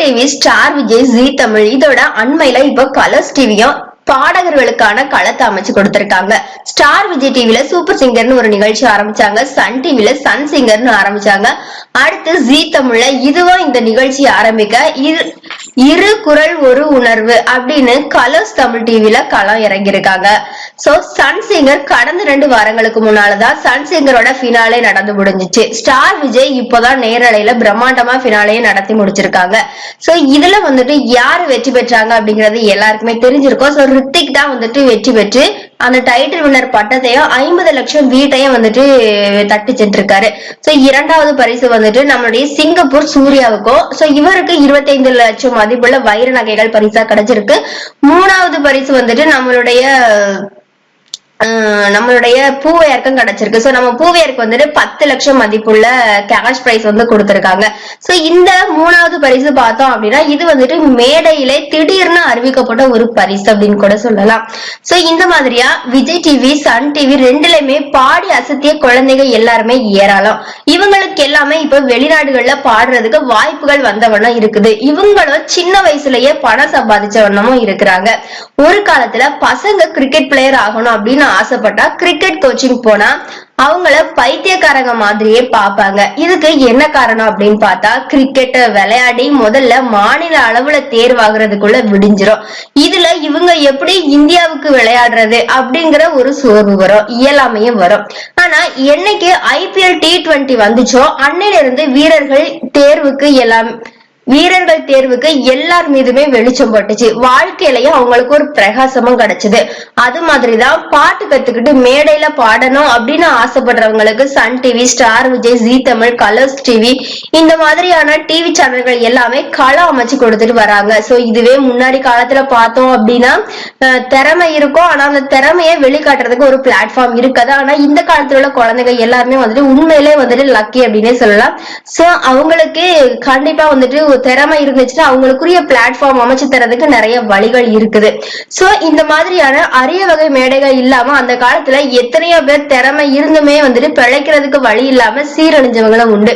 TV, star Vijay, ஜீ தமிழ் இதோட அண்மையில இப்ப கலர்ஸ் டிவியும் பாடகர்களுக்கான களத்தை அமைச்சு கொடுத்திருக்காங்க. ஸ்டார் விஜய் டிவில சூப்பர் சிங்கர்னு ஒரு நிகழ்ச்சி ஆரம்பிச்சாங்க. சன் டிவில சன் சிங்கர்னு ஆரம்பிச்சாங்க. அடுத்து ஜீ தமிழ்ல இதுவும் இந்த நிகழ்ச்சி ஆரம்பிக்க இரு குரல் ஒரு உணர்வு அப்படின்னு கலர்ஸ் தமிழ் டிவில களம் இறங்கியிருக்காங்க. சோ சன் சிங்கர் கடந்த 2 வாரங்களுக்கு முன்னாலதான் சன் சிங்கரோட பினாலே நடந்து முடிஞ்சிச்சு. ஸ்டார் விஜய் இப்பதான் நேரலையில பிரம்மாண்டமா பினாலையை நடத்தி முடிச்சிருக்காங்க. சோ இதுல வந்துட்டு யாரு வெற்றி பெற்றாங்க அப்படிங்கறது எல்லாருக்குமே தெரிஞ்சிருக்கும். சோ ரித்திக் தான் வந்துட்டு வெற்றி பெற்று அந்த டைட்டில் வின்னர் பட்டத்தையும் 50 லட்சம் வீட்டையும் வந்துட்டு தட்டி சென்றிருக்காரு. சோ 2வது பரிசு வந்துட்டு நம்மளுடைய சிங்கப்பூர் சூர்யாவுக்கும், சோ இவருக்கு 25 லட்சம் மதிப்புள்ள வைர நகைகள் பரிசா கிடைச்சிருக்கு. 3வது பரிசு வந்துட்டு நம்மளுடைய பூவையருக்கும் கிடைச்சிருக்கு. சோ நம்ம பூவையருக்கு வந்துட்டு 10 லட்சம் மதிப்புள்ள கேஷ் பிரைஸ் வந்து கொடுத்திருக்காங்க. சோ இந்த 3வது பரிசு பார்த்தோம் அப்படின்னா இது வந்துட்டு மேடையிலே திடீர்னு அறிவிக்கப்பட்ட ஒரு பரிசு அப்படின்னு கூட சொல்லலாம். சோ இந்த மாதிரியா விஜய் டிவி, சன் டிவி ரெண்டுலயுமே பாடி அசத்திய குழந்தைங்க எல்லாருமே ஏராளம். இவங்களுக்கு எல்லாமே இப்ப வெளிநாடுகள்ல பாடுறதுக்கு வாய்ப்புகள் வந்தவண்ணம் இருக்குது. இவங்களும் சின்ன வயசுலயே பணம் சம்பாதிச்ச வண்ணமும் இருக்கிறாங்க. ஒரு காலத்துல பசங்க கிரிக்கெட் பிளேயர் ஆகணும் அப்படின்னு ஆசைப்பட்டா கிரிக்கெட் கோச்சிங் போனா அவங்கள பைத்தியக்காரங்க மாதிரியே பாப்பாங்க. இதுக்கு என்ன காரணம் அப்படின்னு பார்த்தா கிரிக்கெட் விளையாடி முதல்ல மாநில அளவுல தேர்வாகிறதுக்குள்ள விடிஞ்சிரும். இதுல இவங்க எப்படி இந்தியாவுக்கு விளையாடுறது அப்படிங்கிற ஒரு சோர்வு வரும், இயலாமையும் வரும். ஆனா என்னைக்கு IPL T20 வந்துச்சோ அன்னையில இருந்து வீரர்கள் தேர்வுக்கு எல்லார் மீதுமே வெளிச்சம் பட்டுச்சு. வாழ்க்கையிலயும் அவங்களுக்கு ஒரு பிரகாசமும் கிடைச்சது. அது மாதிரிதான் பாட்டு கத்துக்கிட்டு மேடையில பாடணும் அப்படின்னு ஆசைப்படுறவங்களுக்கு சன் டிவி, ஸ்டார் விஜய், ஜீ தமிழ், கலர்ஸ் டிவி இந்த மாதிரியான டிவி சேனல்கள் எல்லாமே களம் அமைச்சு கொடுத்துட்டு வராங்க. சோ இதுவே முன்னாடி காலத்துல பார்த்தோம் அப்படின்னா திறமை இருக்கும், ஆனா அந்த திறமையை வெளிக்காட்டுறதுக்கு ஒரு பிளாட்ஃபார்ம் இருக்காது. ஆனா இந்த காலத்துல உள்ள குழந்தைங்க எல்லாருமே வந்துட்டு உண்மையிலே வந்துட்டு லக்கி அப்படின்னே சொல்லலாம். சோ அவங்களுக்கு கண்டிப்பா வந்துட்டு திறமை இருந்துச்சுன்னா அவங்களுக்குரிய பிளாட்ஃபார்ம் அமைச்சு தரதுக்கு நிறைய வழிகள் இருக்குது. சோ இந்த மாதிரியான அரிய வகை மேடைகள் இல்லாம அந்த காலத்துல எத்தனையோ பேர் திறமை இருந்துமே வந்துட்டு பிழைக்கிறதுக்கு வழி இல்லாம சீரழிஞ்சவங்களும் உண்டு.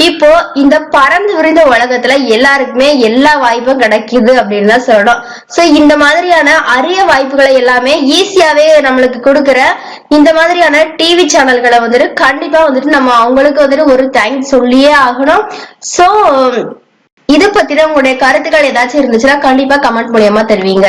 இப்போ இந்த பறந்து விரிந்த உலகத்துல எல்லாருக்குமே எல்லா வாய்ப்பும் கிடைக்குது அப்படின்னு தான் சொல்லணும். சோ இந்த மாதிரியான அரிய வாய்ப்புகளை எல்லாமே ஈஸியாவே நம்மளுக்கு கொடுக்கிற இந்த மாதிரியான டிவி சேனல்களை வந்துட்டு கண்டிப்பா வந்துட்டு நம்ம அவங்களுக்கு வந்துட்டு ஒரு தேங்க்ஸ் சொல்லியே ஆகணும். சோ இத பத்தின உங்களுடைய கருத்துக்கள் ஏதாச்சும் இருந்துச்சுன்னா கண்டிப்பா கமெண்ட் மூலியமா தெரிவிங்க.